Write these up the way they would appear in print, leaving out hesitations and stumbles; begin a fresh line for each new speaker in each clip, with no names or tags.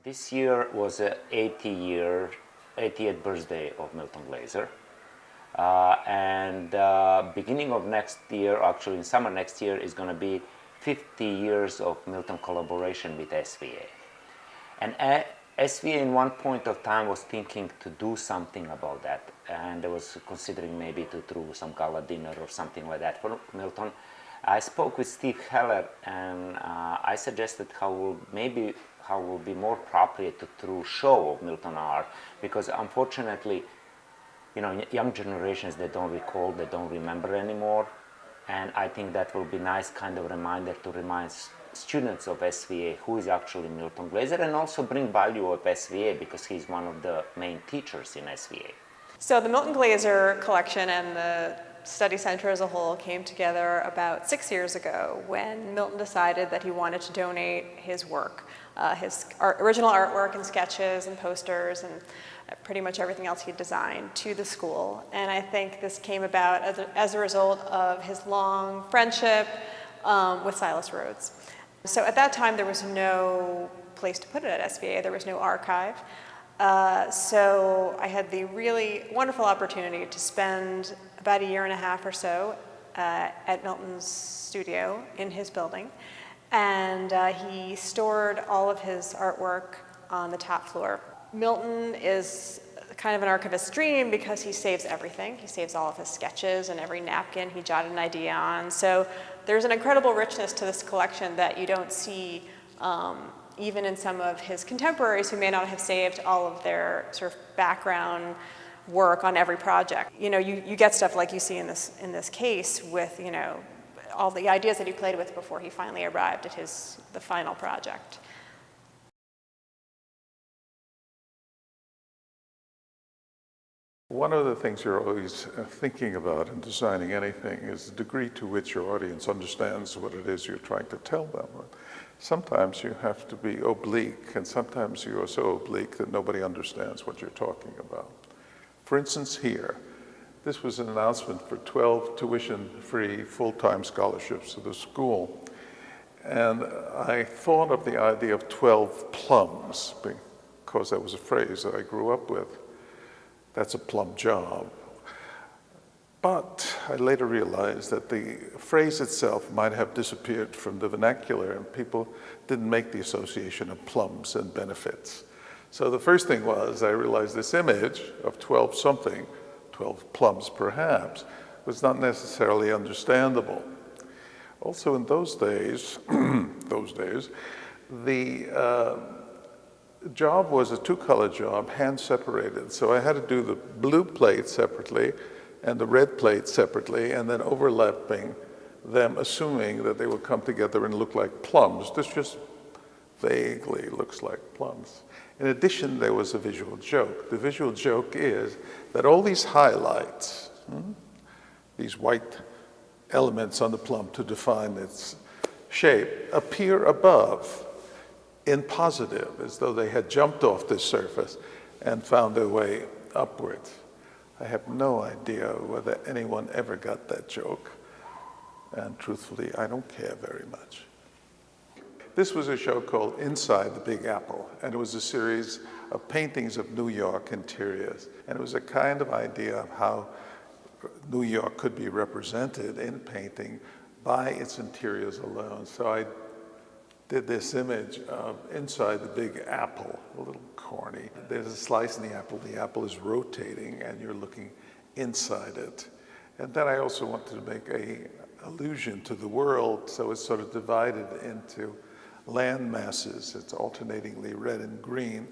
This year was the 80th birthday of Milton Glaser. Beginning of next year, actually in summer next year, is going to be 50 years of Milton collaboration with SVA. And SVA in one point of time was thinking to do something about that, and they was considering maybe to throw some gala dinner or something like that for Milton. I spoke with Steve Heller, and I suggested how will be more appropriate to throw show of Milton art, because unfortunately, you know, young generations, they don't recall, they don't remember anymore, and I think that will be nice kind of reminder to remind students of SVA who is actually Milton Glaser, and also bring value of SVA because he's one of the main teachers in SVA.
So the Milton Glaser collection and the study center as a whole came together about 6 years ago when Milton decided that he wanted to donate his work, his original artwork and sketches and posters and pretty much everything else he designed to the school. And I think this came about as a result of his long friendship with Silas Rhodes. So at that time there was no place to put it at SVA, there was no archive. So I had the really wonderful opportunity to spend about a year and a half or so at Milton's studio in his building. And he stored all of his artwork on the top floor. Milton is kind of an archivist's dream because he saves everything. He saves all of his sketches and every napkin he jotted an idea on. So there's an incredible richness to this collection that you don't see even in some of his contemporaries who may not have saved all of their sort of background work on every project. You know, you get stuff like you see in this case with, you know, all the ideas that he played with before he finally arrived at the final project.
One of the things you're always thinking about in designing anything is the degree to which your audience understands what it is you're trying to tell them. Sometimes you have to be oblique, and sometimes you are so oblique that nobody understands what you're talking about. For instance, here, this was an announcement for 12 tuition-free full-time scholarships to the school. And I thought of the idea of 12 plums, because that was a phrase that I grew up with. That's a plum job. But I later realized that the phrase itself might have disappeared from the vernacular, and people didn't make the association of plums and benefits. So the first thing was, I realized this image of 12 something, 12 plums perhaps, was not necessarily understandable. Also in those days, the job was a two-color job, hand-separated. So I had to do the blue plate separately and the red plate separately, and then overlapping them, assuming that they would come together and look like plums. This just vaguely looks like plums. In addition, there was a visual joke. The visual joke is that all these highlights, these white elements on the plum to define its shape, appear above in positive, as though they had jumped off this surface and found their way upwards. I have no idea whether anyone ever got that joke, and truthfully, I don't care very much. This was a show called Inside the Big Apple, and it was a series of paintings of New York interiors, and it was a kind of idea of how New York could be represented in painting by its interiors alone. So I did this image of inside the big apple, a little corny. There's a slice in the apple is rotating and you're looking inside it. And then I also wanted to make an allusion to the world, so it's sort of divided into land masses. It's alternatingly red and green,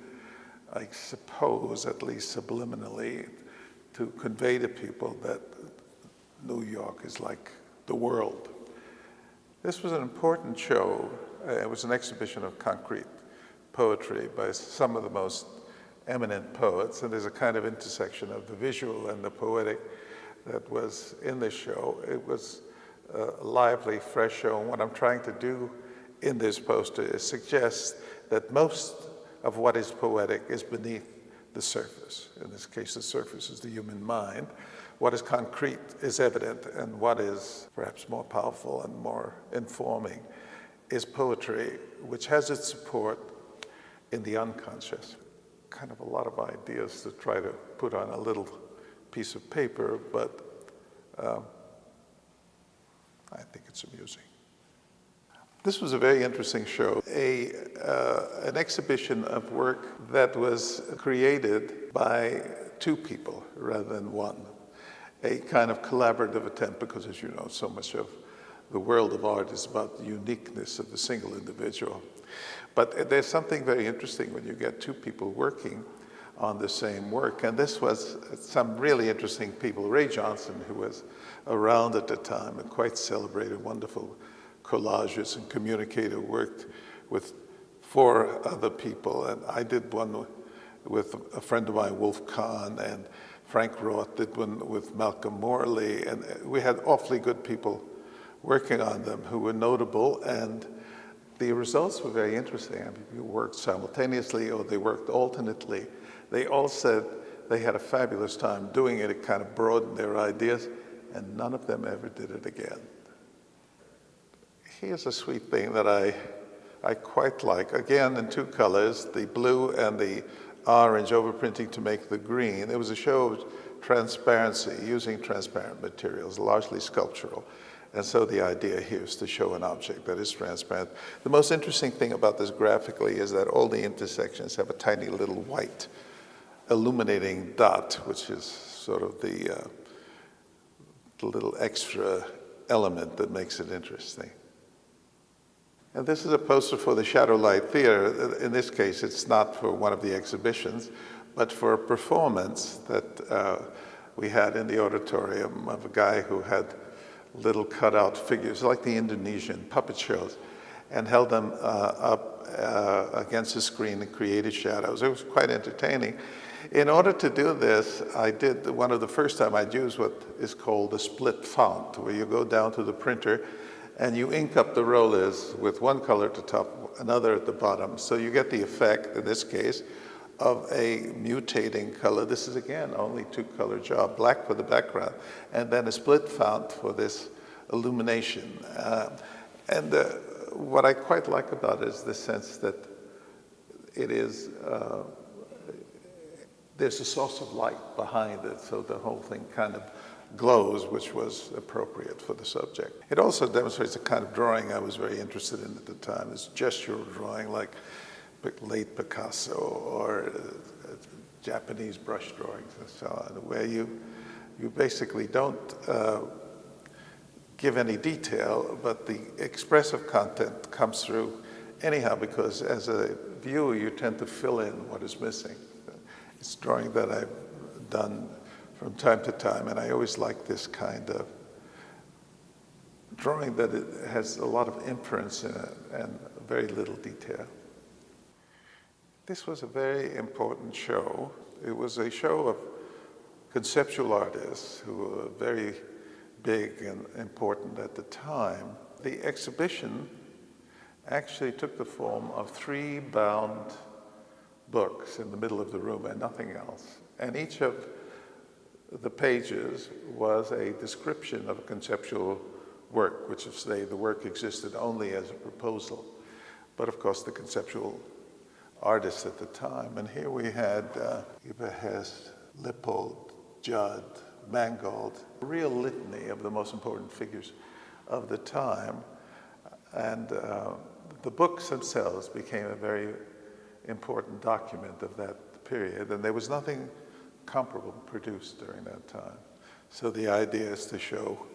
I suppose, at least subliminally, to convey to people that New York is like the world. This was an important show. It was an exhibition of concrete poetry by some of the most eminent poets, and there's a kind of intersection of the visual and the poetic that was in this show. It was a lively, fresh show, and what I'm trying to do in this poster is suggest that most of what is poetic is beneath the surface. In this case, the surface is the human mind. What is concrete is evident, and what is perhaps more powerful and more informing is poetry, which has its support in the unconscious. Kind of a lot of ideas to try to put on a little piece of paper, but I think it's amusing. This was a very interesting show, an exhibition of work that was created by two people rather than one. A kind of collaborative attempt, because as you know, so much of the world of art is about the uniqueness of the single individual. But there's something very interesting when you get two people working on the same work. And this was some really interesting people. Ray Johnson, who was around at the time and quite celebrated, wonderful collages and communicator, worked with 4 other people. And I did one with a friend of mine, Wolf Kahn, and Frank Roth did one with Malcolm Morley. And we had awfully good people working on them who were notable. And the results were very interesting. I mean, you worked simultaneously or they worked alternately. They all said they had a fabulous time doing it. It kind of broadened their ideas, and none of them ever did it again. Here's a sweet thing that I quite like. Again, in 2 colors, the blue and the orange overprinting to make the green. It was a show of transparency, using transparent materials, largely sculptural. And so the idea here is to show an object that is transparent. The most interesting thing about this graphically is that all the intersections have a tiny little white illuminating dot, which is sort of the little extra element that makes it interesting. And this is a poster for the Shadow Light Theater. In this case, it's not for one of the exhibitions, but for a performance that we had in the auditorium of a guy who had little cutout figures, like the Indonesian puppet shows, and held them up against the screen and created shadows. It was quite entertaining. In order to do this, I did one of the first time I'd use what is called a split font, where you go down to the printer and you ink up the rollers with one color at the top, another at the bottom. So you get the effect, in this case, of a mutating color. This is, again, only 2-color job, black for the background, and then a split font for this illumination. What I quite like about it is the sense that it is, there's a source of light behind it, so the whole thing kind of glows, which was appropriate for the subject. It also demonstrates a kind of drawing I was very interested in at the time, this gestural drawing like late Picasso or Japanese brush drawings and so on, where you basically don't give any detail, but the expressive content comes through anyhow, because as a viewer, you tend to fill in what is missing. It's drawing that I've done from time to time, and I always like this kind of drawing that it has a lot of inference in it and very little detail. This was a very important show. It was a show of conceptual artists who were very big and important at the time. The exhibition actually took the form of 3 bound books in the middle of the room and nothing else. And each of the pages was a description of a conceptual work, which is to say the work existed only as a proposal. But of course, the conceptual artists at the time. And here we had Eberhard, Lippold, Judd, Mangold, a real litany of the most important figures of the time. And the books themselves became a very important document of that period. And there was nothing comparable produced during that time. So the idea is to show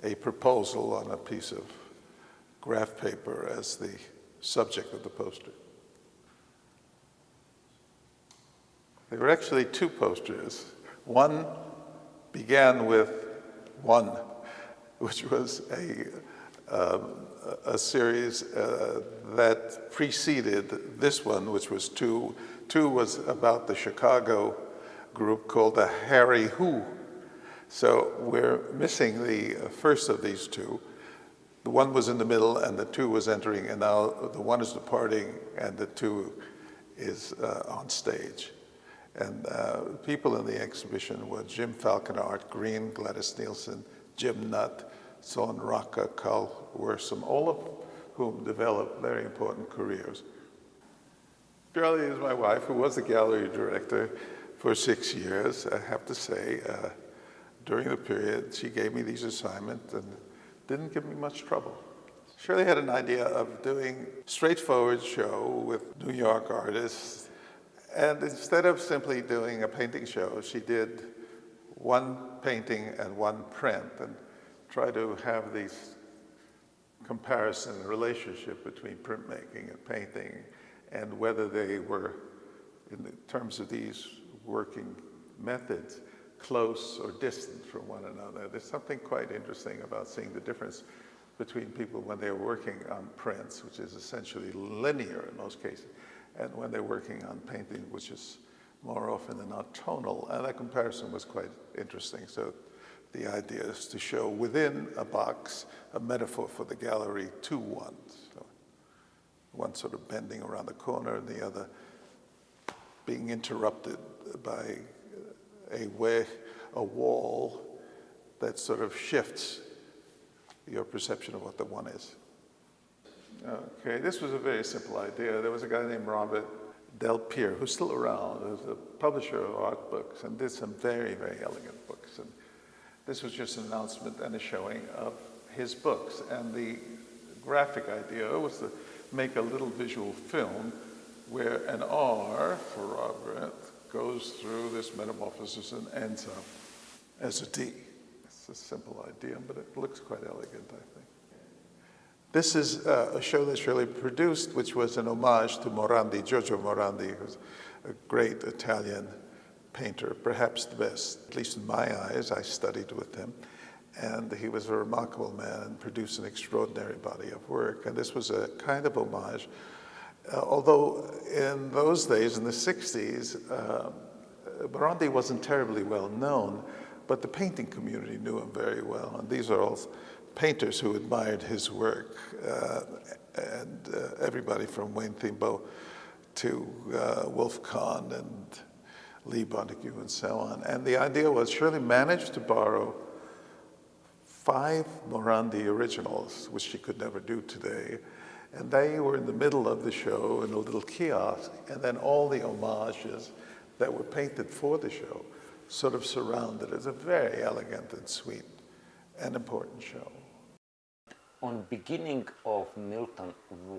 a proposal on a piece of graph paper as the subject of the poster. There were actually 2 posters. One began with 1, which was a series that preceded this one, which was 2. 2 was about the Chicago group called the Harry Who. So we're missing the first of these 2. The 1 was in the middle and the 2 was entering, and now the 1 is departing and the 2 is on stage. And people in the exhibition were Jim Falconer, Art Green, Gladys Nielsen, Jim Nutt, Son Rocca, Carl Worsom, all of whom developed very important careers. Shirley is my wife, who was the gallery director for 6 years. I have to say, during the period, she gave me these assignments and didn't give me much trouble. Shirley had an idea of doing a straightforward show with New York artists. And instead of simply doing a painting show, she did one painting and one print and tried to have these comparison relationship between printmaking and painting, and whether they were, in terms of these working methods, close or distant from one another. There's something quite interesting about seeing the difference between people when they're working on prints, which is essentially linear in most cases, and when they're working on painting, which is more often than not tonal. And that comparison was quite interesting. So the idea is to show within a box a metaphor for the gallery, two ones. So one sort of bending around the corner and the other being interrupted by a wall that sort of shifts your perception of what the one is. Okay, this was a very simple idea. There was a guy named Robert Pierre, who's still around, who's a publisher of art books, and did some very, very elegant books. And this was just an announcement and a showing of his books. And the graphic idea was to make a little visual film where an R for Robert goes through this metamorphosis and ends up as a D. It's a simple idea, but it looks quite elegant, I think. This is a show that Shirley produced, which was an homage to Morandi, Giorgio Morandi, who's a great Italian painter, perhaps the best, at least in my eyes. I studied with him, and he was a remarkable man and produced an extraordinary body of work. And this was a kind of homage, although in those days, in the 60s, Morandi wasn't terribly well known, but the painting community knew him very well. And these are all painters who admired his work, and everybody from Wayne Thiebaud to Wolf Kahn and Lee Montague and so on. And the idea was Shirley managed to borrow 5 Morandi originals, which she could never do today, and they were in the middle of the show in a little kiosk, and then all the homages that were painted for the show sort of surrounded it. It's a very elegant and sweet and important show.
On beginning of Milton's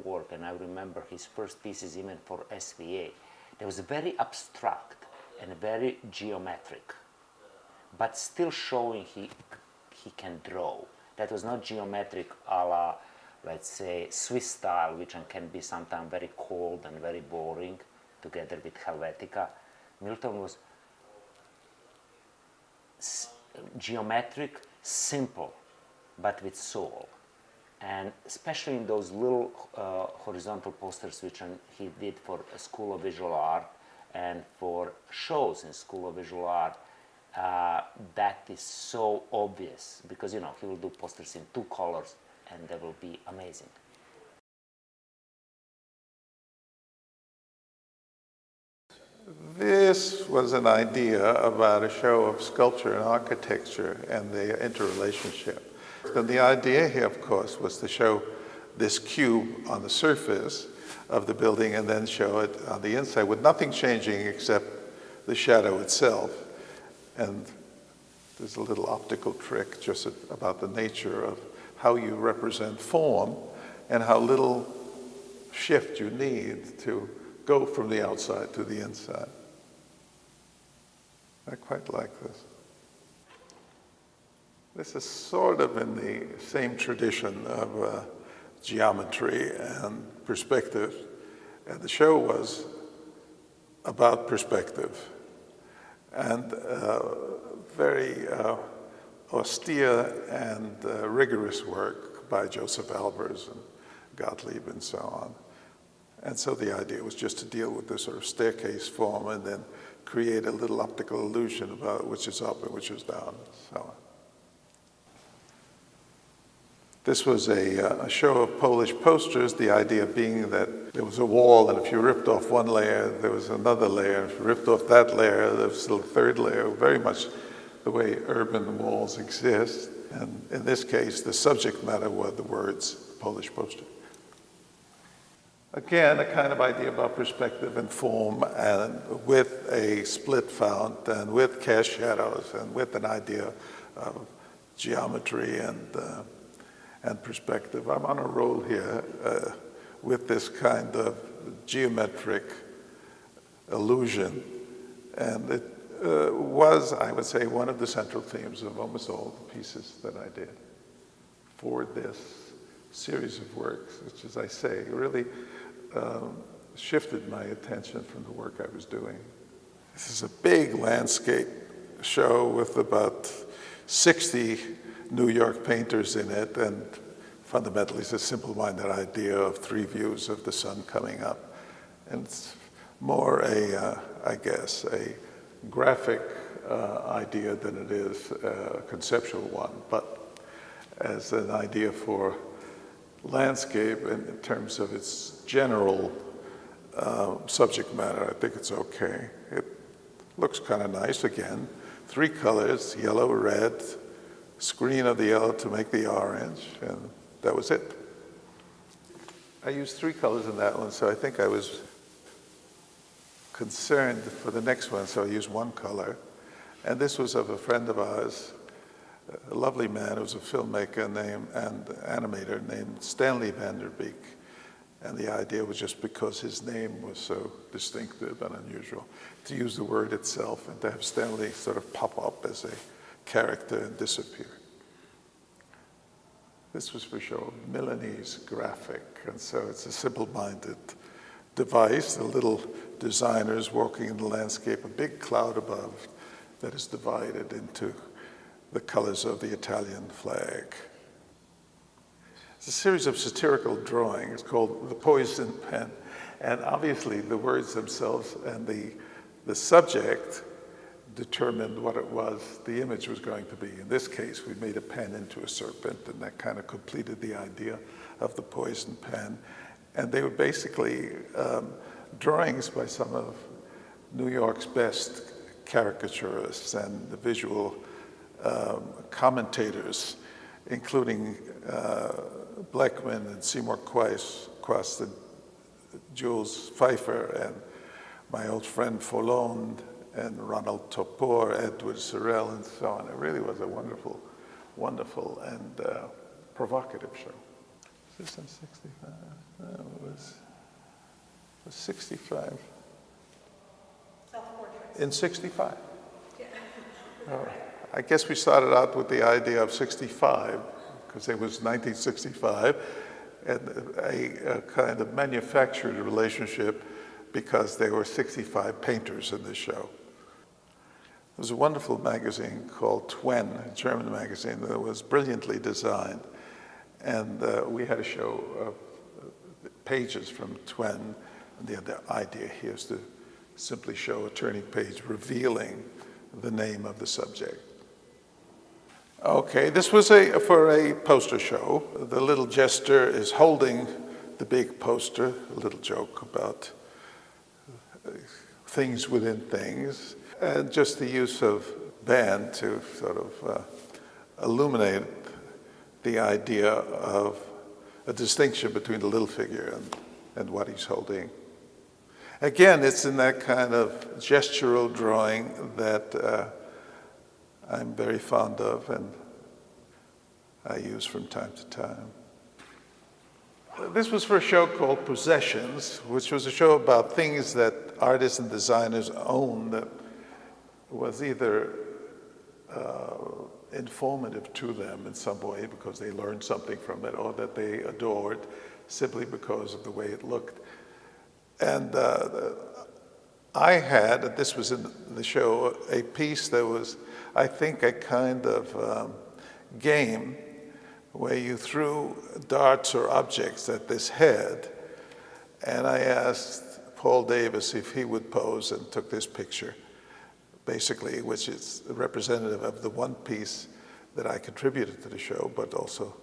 work, and I remember his first pieces even for SVA, there was a very abstract and very geometric, but still showing he can draw. That was not geometric a la, let's say, Swiss style, which can be sometimes very cold and very boring, together with Helvetica. Milton was geometric, simple, but with soul. And especially in those little horizontal posters which he did for a School of Visual Art and for shows in School of Visual Art, that is so obvious, because he will do posters in 2 colors and they will be amazing.
This was an idea about a show of sculpture and architecture and their interrelationship. And the idea here, of course, was to show this cube on the surface of the building and then show it on the inside with nothing changing except the shadow itself. And there's a little optical trick just about the nature of how you represent form and how little shift you need to go from the outside to the inside. I quite like this. This is sort of in the same tradition of geometry and perspective. And the show was about perspective and very austere and rigorous work by Joseph Albers and Gottlieb and so on. And so the idea was just to deal with this sort of staircase form and then create a little optical illusion about which is up and which is down and so on. This was a show of Polish posters, the idea being that there was a wall, and if you ripped off one layer, there was another layer. If you ripped off that layer, there was still a third layer, very much the way urban walls exist. And in this case, the subject matter were the words Polish poster. Again, a kind of idea about perspective and form, and with a split fount, and with cast shadows, and with an idea of geometry and perspective. I'm on a roll here with this kind of geometric illusion, and it was, I would say, one of the central themes of almost all the pieces that I did for this series of works, which, as I say, really shifted my attention from the work I was doing. This is a big landscape show with about 60 New York painters in it, and fundamentally it's a simple-minded idea of 3 views of the sun coming up. And it's more I guess, a graphic idea than it is a conceptual one, but as an idea for landscape in terms of its general subject matter, I think it's okay. It looks kind of nice. Again, 3 colors, yellow, red, screen of the yellow to make the orange, and that was it. I used 3 colors in that one, so I think I was concerned for the next one, so I used 1 color. And this was of a friend of ours, a lovely man who was a filmmaker and animator named Stanley Van Der Beek. And the idea was, just because his name was so distinctive and unusual, to use the word itself and to have Stanley sort of pop up as a character and disappear. This was for show Milanese graphic, and so it's a simple-minded device, the little designers walking in the landscape, a big cloud above that is divided into the colors of the Italian flag. It's a series of satirical drawings called The Poison Pen, and obviously the words themselves and the subject determined what it was the image was going to be. In this case, we made a pen into a serpent, and that kind of completed the idea of the poison pen. And they were basically drawings by some of New York's best caricaturists and the visual commentators, including Blackman and Seymour Quast and Jules Pfeiffer and my old friend Follon and Ronald Topor, Edward Sorel, and so on. It really was a wonderful, wonderful and provocative show. Is this in 65? No, it was 65.
Self-portraits.
In 65?
Yeah.
I guess we started out with the idea of 65, because it was 1965, and a kind of manufactured relationship because there were 65 painters in this show. There was a wonderful magazine called Twen, a German magazine that was brilliantly designed. And we had a show of pages from Twen. And the idea here is to simply show a turning page revealing the name of the subject. Okay, this was for a poster show. The little jester is holding the big poster, a little joke about things within things, and just the use of band to sort of illuminate the idea of a distinction between the little figure and what he's holding. Again, it's in that kind of gestural drawing that I'm very fond of and I use from time to time. This was for a show called Possessions, which was a show about things that artists and designers own that was either informative to them in some way because they learned something from it, or that they adored simply because of the way it looked. And I had, this was in the show, a piece that was, I think, a kind of game where you threw darts or objects at this head. And I asked Paul Davis if he would pose and took this picture, basically, which is representative of the one piece that I contributed to the show, but also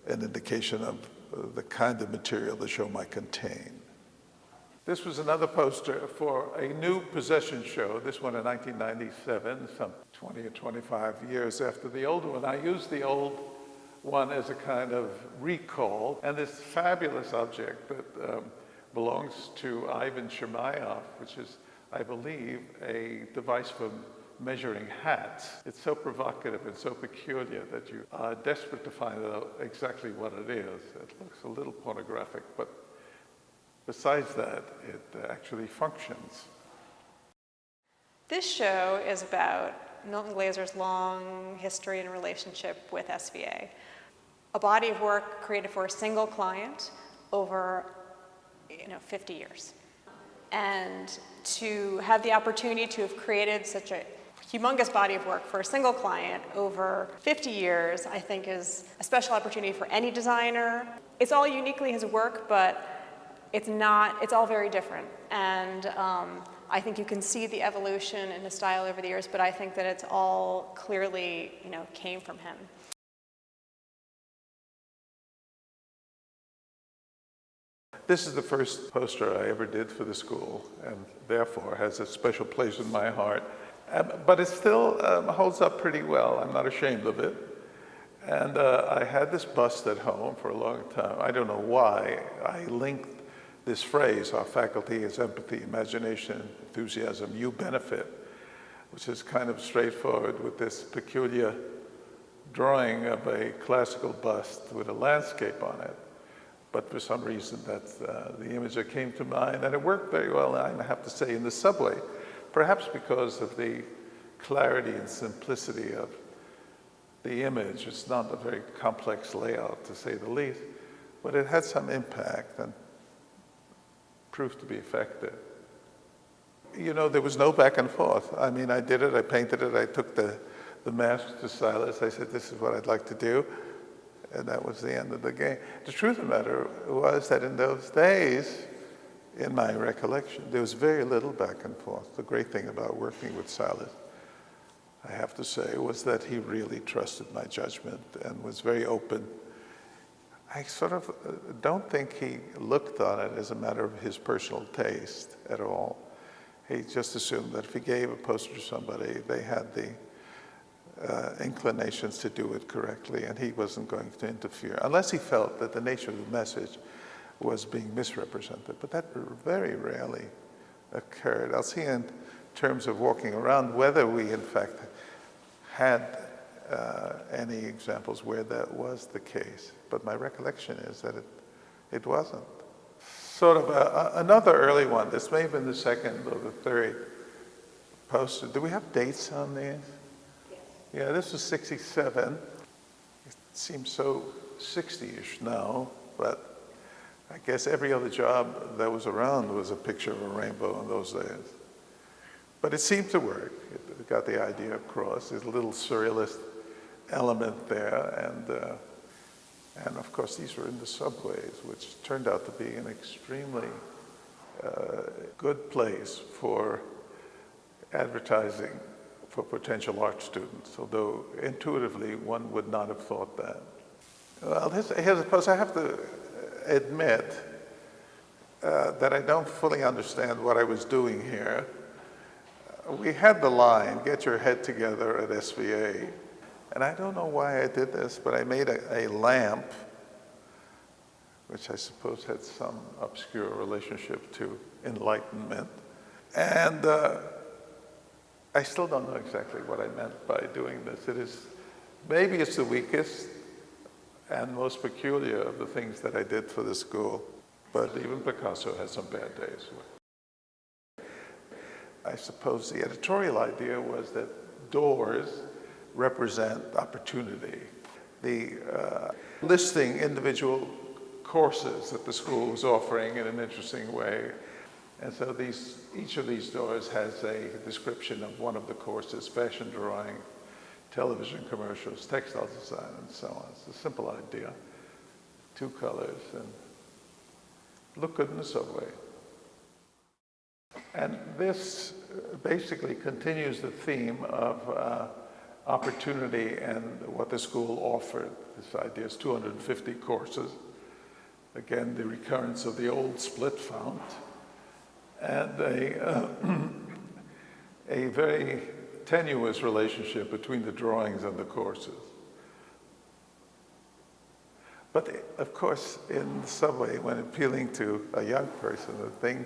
an indication of the kind of material the show might contain. This was another poster for a new possession show, this one in 1997, some 20 or 25 years after the old one. I used the old one as a kind of recall, and this fabulous object that belongs to Ivan Chermayeff, which is, I believe, a device for measuring hats. It's so provocative and so peculiar that you are desperate to find out exactly what it is. It looks a little pornographic, but besides that, it actually functions.
This show is about Milton Glaser's long history and relationship with SVA. A body of work created for a single client over 50 years. And to have the opportunity to have created such a humongous body of work for a single client over 50 years, I think is a special opportunity for any designer. It's all uniquely his work, but it's all very different. And I think you can see the evolution in his style over the years, but I think that it's all clearly, came from him.
This is the first poster I ever did for the school, and therefore has a special place in my heart. But it still holds up pretty well. I'm not ashamed of it. And I had this bust at home for a long time. I don't know why I linked this phrase, our faculty is empathy, imagination, enthusiasm, you benefit, which is kind of straightforward, with this peculiar drawing of a classical bust with a landscape on it. But for some reason, that's the image that came to mind, and it worked very well, I have to say, in the subway. Perhaps because of the clarity and simplicity of the image. It's not a very complex layout, to say the least, but it had some impact and proved to be effective. There was no back and forth. I mean, I did it, I painted it, I took the mask to Silas, I said, this is what I'd like to do, and that was the end of the game. The truth of the matter was that in those days, in my recollection, there was very little back and forth. The great thing about working with Silas, I have to say, was that he really trusted my judgment and was very open. I sort of don't think he looked on it as a matter of his personal taste at all. He just assumed that if he gave a poster to somebody, they had the inclinations to do it correctly, and he wasn't going to interfere, unless he felt that the nature of the message was being misrepresented. But that very rarely occurred. I'll see in terms of walking around whether we, in fact, had any examples where that was the case. But my recollection is that it wasn't. Sort of another early one, this may have been the second or the third poster. Do we have dates on these? Yes. Yeah, this was 67. It seems so 60-ish now, but I guess every other job that was around was a picture of a rainbow in those days. But it seemed to work. It got the idea across. There's a little surrealist element there. And of course, these were in the subways, which turned out to be an extremely good place for advertising for potential art students, although intuitively one would not have thought that. Well, here's a post. I have to admit that I don't fully understand what I was doing here. We had the line, get your head together at SVA. And I don't know why I did this, but I made a lamp, which I suppose had some obscure relationship to enlightenment. And I still don't know exactly what I meant by doing this. Maybe it's the weakest and most peculiar of the things that I did for the school. But even Picasso had some bad days. I suppose the editorial idea was that doors represent opportunity. The listing individual courses that the school was offering in an interesting way. And so each of these doors has a description of one of the courses: fashion drawing, television commercials, textile design, and so on. It's a simple idea. 2 colors, and look good in the subway. And this basically continues the theme of opportunity and what the school offered. This idea is 250 courses. Again, the recurrence of the old split fount, and a very tenuous relationship between the drawings and the courses. But of course, in the subway, when appealing to a young person, the thing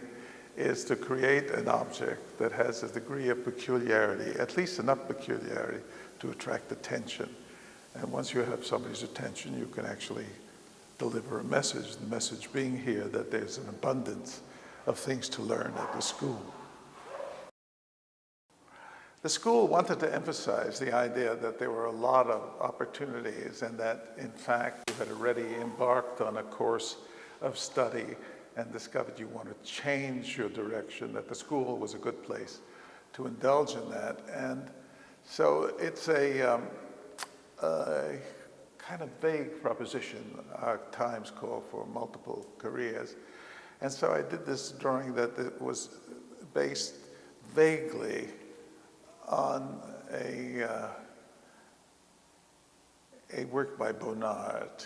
is to create an object that has a degree of peculiarity, at least enough peculiarity to attract attention. And once you have somebody's attention, you can actually deliver a message, the message being here that there's an abundance of things to learn at the school. The school wanted to emphasize the idea that there were a lot of opportunities and that, in fact, you had already embarked on a course of study and discovered you want to change your direction, that the school was a good place to indulge in that. And so it's a kind of vague proposition. Our times call for multiple careers. And so I did this drawing that it was based vaguely on a work by Bonnard.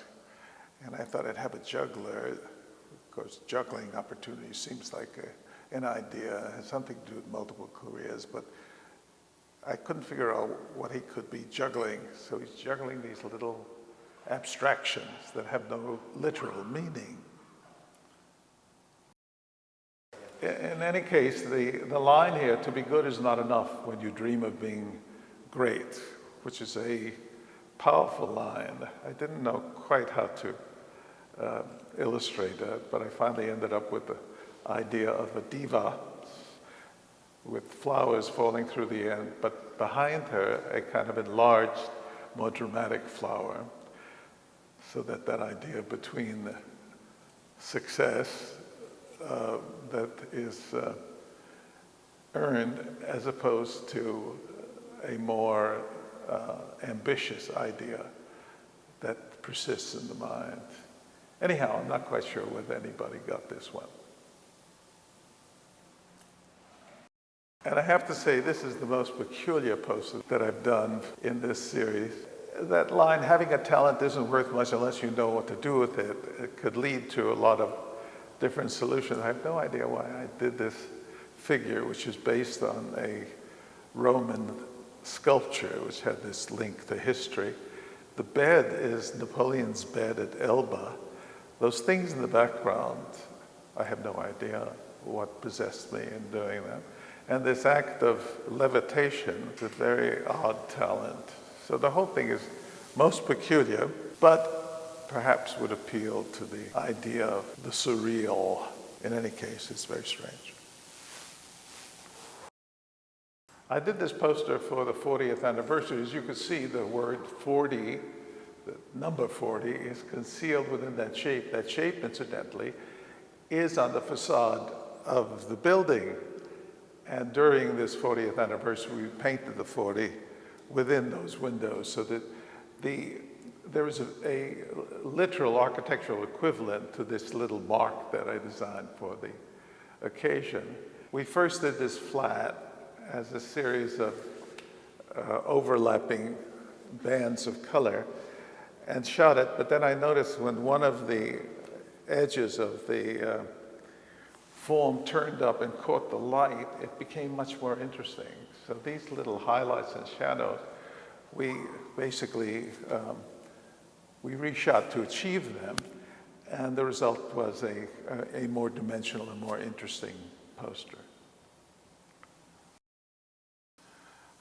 And I thought I'd have a juggler. Of course, juggling opportunities seems like an idea. It has something to do with multiple careers, but I couldn't figure out what he could be juggling. So he's juggling these little abstractions that have no literal meaning. In any case, the line here, to be good is not enough when you dream of being great, which is a powerful line. I didn't know quite how to illustrate that, but I finally ended up with the idea of a diva with flowers falling through the end, but behind her, a kind of enlarged, more dramatic flower, so that that idea between success that is earned as opposed to a more ambitious idea that persists in the mind. Anyhow, I'm not quite sure whether anybody got this one. And I have to say, this is the most peculiar poster that I've done in this series. That line, having a talent isn't worth much unless you know what to do with it, it could lead to a lot of different solutions. I have no idea why I did this figure, which is based on a Roman sculpture, which had this link to history. The bed is Napoleon's bed at Elba. Those things in the background, I have no idea what possessed me in doing that. And this act of levitation is a very odd talent. So the whole thing is most peculiar, but perhaps would appeal to the idea of the surreal. In any case, it's very strange. I did this poster for the 40th anniversary. As you can see, the word 40, the number 40, is concealed within that shape. That shape, incidentally, is on the facade of the building. And during this 40th anniversary, we painted the 40 within those windows so that there is a literal architectural equivalent to this little mark that I designed for the occasion. We first did this flat as a series of overlapping bands of color and shot it, but then I noticed when one of the edges of the form turned up and caught the light, it became much more interesting. So these little highlights and shadows, we basically, we reshot to achieve them, and the result was a more dimensional and more interesting poster.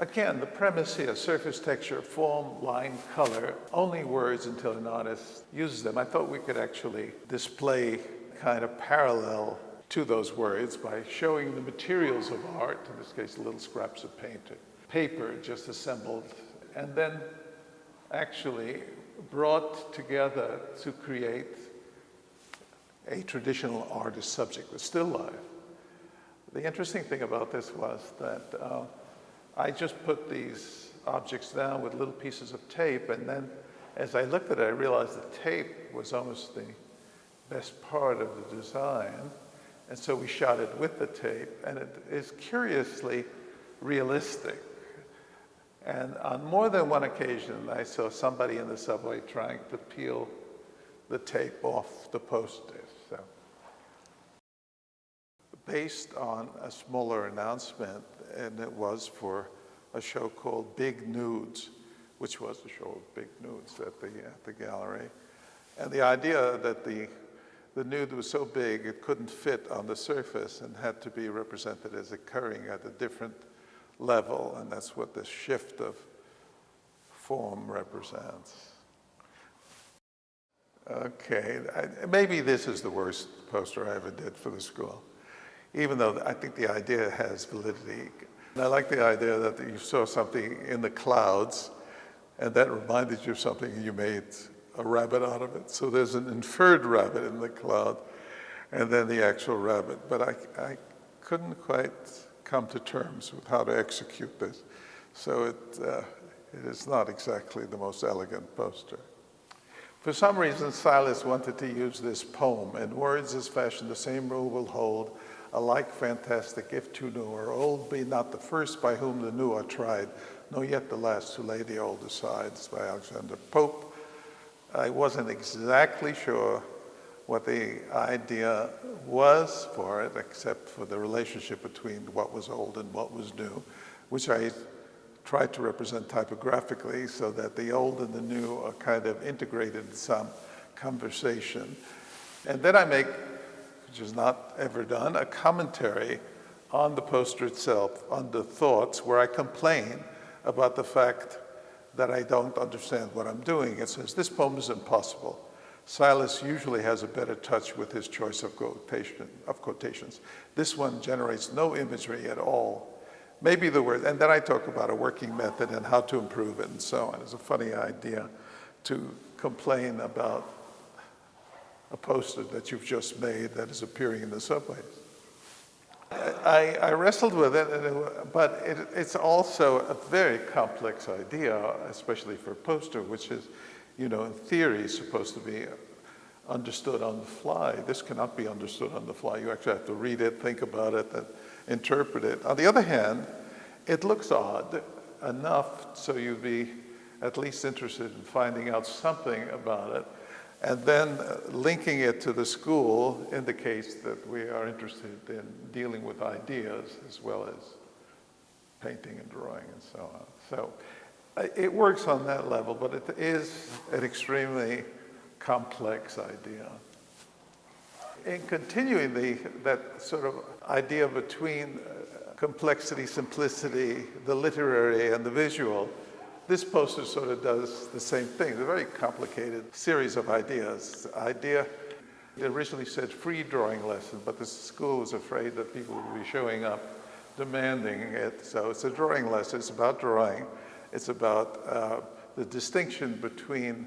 Again, the premise here, surface texture, form, line, color, only words until an artist uses them. I thought we could actually display kind of parallel to those words by showing the materials of art, in this case, little scraps of paper just assembled, and then actually brought together to create a traditional artist subject with still life. The interesting thing about this was that I just put these objects down with little pieces of tape, and then as I looked at it, I realized the tape was almost the best part of the design. And so we shot it with the tape, and it is curiously realistic. And on more than one occasion, I saw somebody in the subway trying to peel the tape off the posters. So, based on a smaller announcement, and it was for a show called Big Nudes, which was a show of big nudes at the gallery. And the idea that the nude was so big it couldn't fit on the surface and had to be represented as occurring at a different level, and that's what the shift of form represents. Okay, maybe this is the worst poster I ever did for the school, even though I think the idea has validity. And I like the idea that you saw something in the clouds, and that reminded you of something, and you made a rabbit out of it. So there's an inferred rabbit in the cloud, and then the actual rabbit. But I couldn't quite come to terms with how to execute this. So it is not exactly the most elegant poster. For some reason, Silas wanted to use this poem. In words as fashioned, the same rule will hold, alike fantastic, if too new, or old be not the first by whom the new are tried, nor yet the last who lay the old aside. It's by Alexander Pope. I wasn't exactly sure what the idea was for it, except for the relationship between what was old and what was new, which I tried to represent typographically so that the old and the new are kind of integrated in some conversation. And then I make, which is not ever done, a commentary on the poster itself, on the thoughts, where I complain about the fact that I don't understand what I'm doing. It says, this poem is impossible. Silas usually has a better touch with his choice of quotations. This one generates no imagery at all. Maybe the word, and then I talk about a working method and how to improve it and so on. It's a funny idea to complain about a poster that you've just made that is appearing in the subways. I wrestled with it, but it's also a very complex idea, especially for a poster, which is, in theory, supposed to be understood on the fly. This cannot be understood on the fly. You actually have to read it, think about it, and interpret it. On the other hand, it looks odd enough so you'd be at least interested in finding out something about it. And then linking it to the school indicates that we are interested in dealing with ideas as well as painting and drawing and so on. So it works on that level, but it is an extremely complex idea. In continuing that sort of idea between complexity, simplicity, the literary and the visual, this poster sort of does the same thing. It's a very complicated series of ideas. The idea originally said free drawing lesson, but the school was afraid that people would be showing up demanding it. So it's a drawing lesson. It's about drawing. It's about the distinction between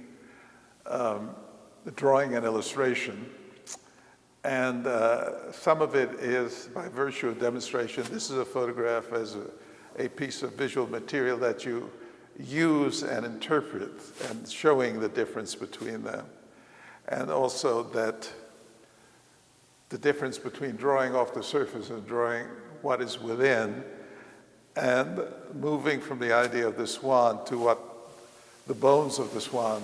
the drawing and illustration. And some of it is by virtue of demonstration. This is a photograph as a piece of visual material that you use and interpret, and showing the difference between them. And also that the difference between drawing off the surface and drawing what is within, and moving from the idea of the swan to what the bones of the swan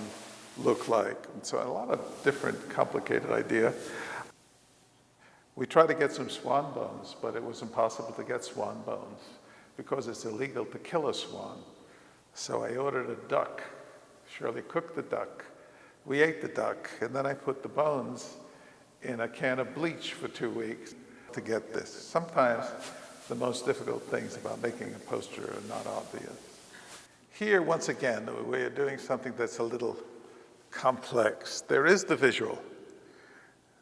look like. And so a lot of different complicated idea. We tried to get some swan bones, but it was impossible to get swan bones because it's illegal to kill a swan. So I ordered a duck. Shirley cooked the duck. We ate the duck, and then I put the bones in a can of bleach for 2 weeks to get this. Sometimes the most difficult things about making a poster are not obvious. Here, once again, we're doing something that's a little complex. There is the visual,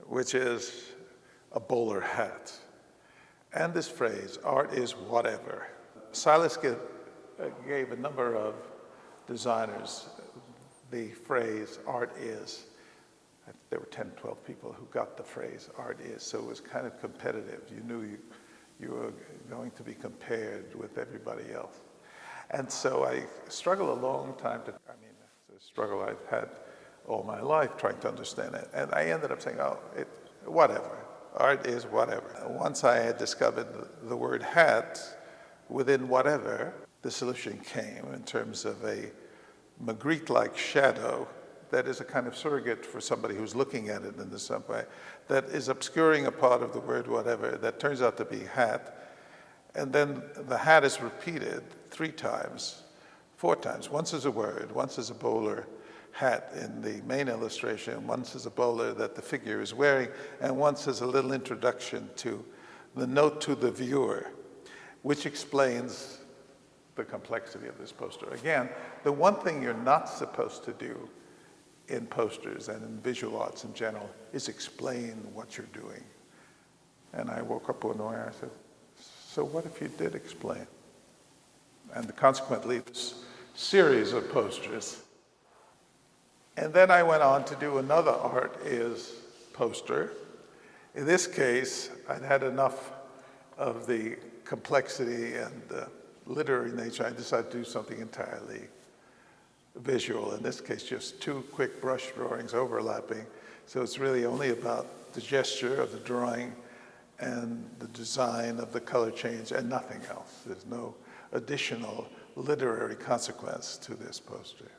which is a bowler hat, and this phrase, art is whatever. Silas gave a number of designers the phrase art is. There were 10, 12 people who got the phrase art is, so it was kind of competitive. You knew you were going to be compared with everybody else. And so I struggled a long time it's a struggle I've had all my life trying to understand it. And I ended up saying, whatever, art is whatever. Once I had discovered the word hat within whatever, the solution came in terms of a Magritte-like shadow that is a kind of surrogate for somebody who's looking at it in some way, that is obscuring a part of the word whatever that turns out to be hat. And then the hat is repeated 3 times, 4 times. Once as a word, once as a bowler hat in the main illustration. One says a bowler that the figure is wearing, and one says a little introduction to the note to the viewer, which explains the complexity of this poster. Again, the one thing you're not supposed to do in posters and in visual arts in general is explain what you're doing. And I woke up one morning and I said, so what if you did explain? And consequently, this series of posters. And then I went on to do another art is poster. In this case, I'd had enough of the complexity and literary nature. I decided to do something entirely visual. In this case, just two quick brush drawings overlapping. So it's really only about the gesture of the drawing and the design of the color change and nothing else. There's no additional literary consequence to this poster.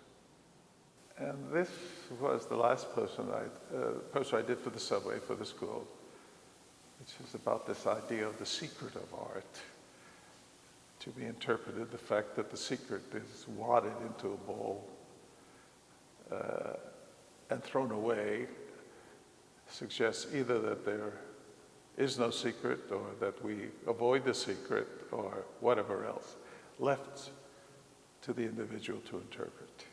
And this was the last poster I did for the subway for the school, which is about this idea of the secret of art. To be interpreted, the fact that the secret is wadded into a bowl and thrown away suggests either that there is no secret or that we avoid the secret or whatever else, left to the individual to interpret.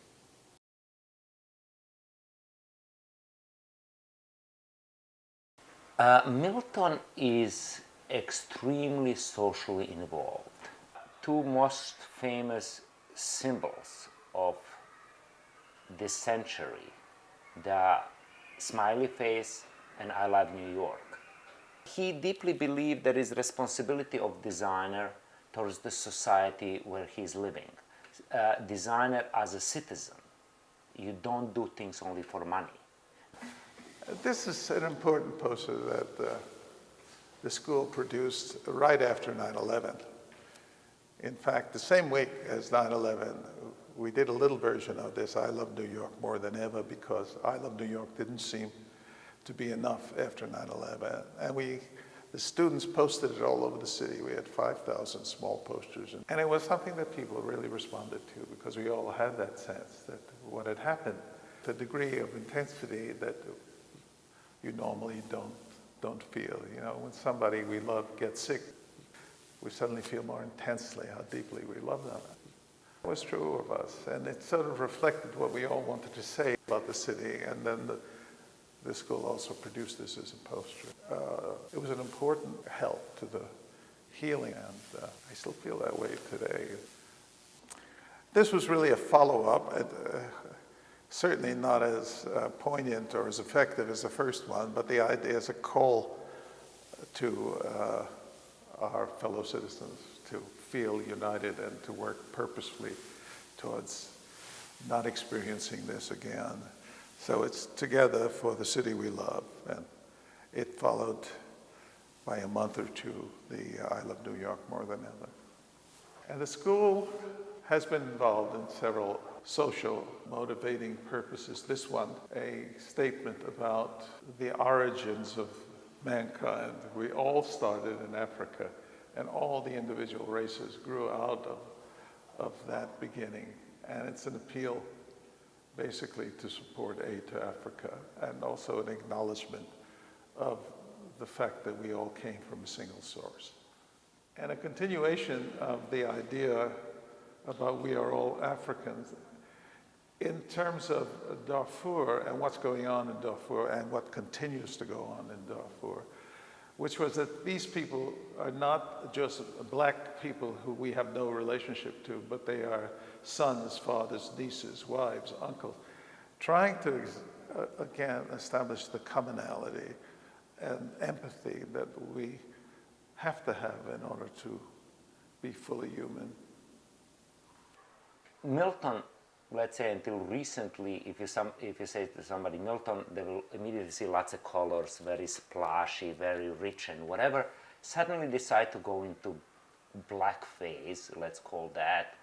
Milton is extremely socially involved. Two most famous symbols of this century, the smiley face and I love New York. He deeply believed there is responsibility of designer towards the society where he's living. Designer as a citizen. You don't do things only for money.
This is an important poster that the school produced right after 9/11. In fact, the same week as 9/11, we did a little version of this, I Love New York More Than Ever, because I Love New York didn't seem to be enough after 9/11. And the students posted it all over the city. We had 5,000 small posters. And it was something that people really responded to because we all had that sense that what had happened, the degree of intensity that you normally don't feel. You know, when somebody we love gets sick, we suddenly feel more intensely how deeply we love them. It was true of us, and it sort of reflected what we all wanted to say about the city, and then the school also produced this as a poster. It was an important help to the healing, and I still feel that way today. This was really a follow-up, certainly not as poignant or as effective as the first one, but the idea is a call to our fellow citizens to feel united and to work purposefully towards not experiencing this again. So it's together for the city we love, and it followed by a month or two the I Love New York More Than Ever. And the school has been involved in several social motivating purposes. This one, a statement about the origins of mankind. We all started in Africa, and all the individual races grew out of that beginning. And it's an appeal basically to support aid to Africa, and also an acknowledgement of the fact that we all came from a single source. And a continuation of the idea about we are all Africans. In terms of Darfur and what's going on in Darfur and what continues to go on in Darfur, which was that these people are not just black people who we have no relationship to, but they are sons, fathers, nieces, wives, uncles, trying to, again, establish the commonality and empathy that we have to have in order to be fully human.
Milton, let's say until recently, if you say to somebody Milton, they will immediately see lots of colors, very splashy, very rich and whatever. Suddenly decide to go into blackface, let's call that.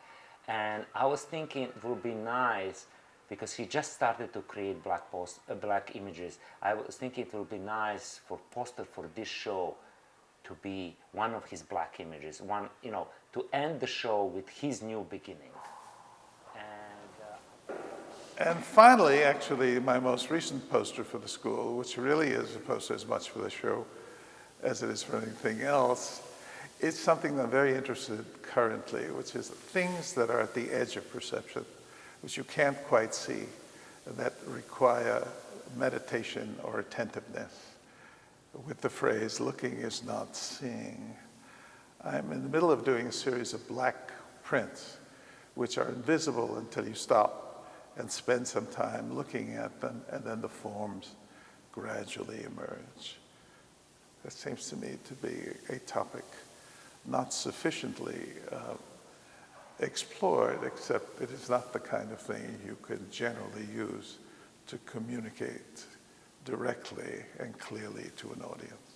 And I was thinking it would be nice, because he just started to create black images. I was thinking it would be nice for poster for this show to be one of his black images, to end the show with his new beginning.
And finally, actually, my most recent poster for the school, which really is a poster as much for the show as it is for anything else, is something I'm very interested in currently, which is things that are at the edge of perception, which you can't quite see, that require meditation or attentiveness, with the phrase, looking is not seeing. I'm in the middle of doing a series of black prints, which are invisible until you stop and spend some time looking at them, and then the forms gradually emerge. That seems to me to be a topic not sufficiently explored, except it is not the kind of thing you can generally use to communicate directly and clearly to an audience.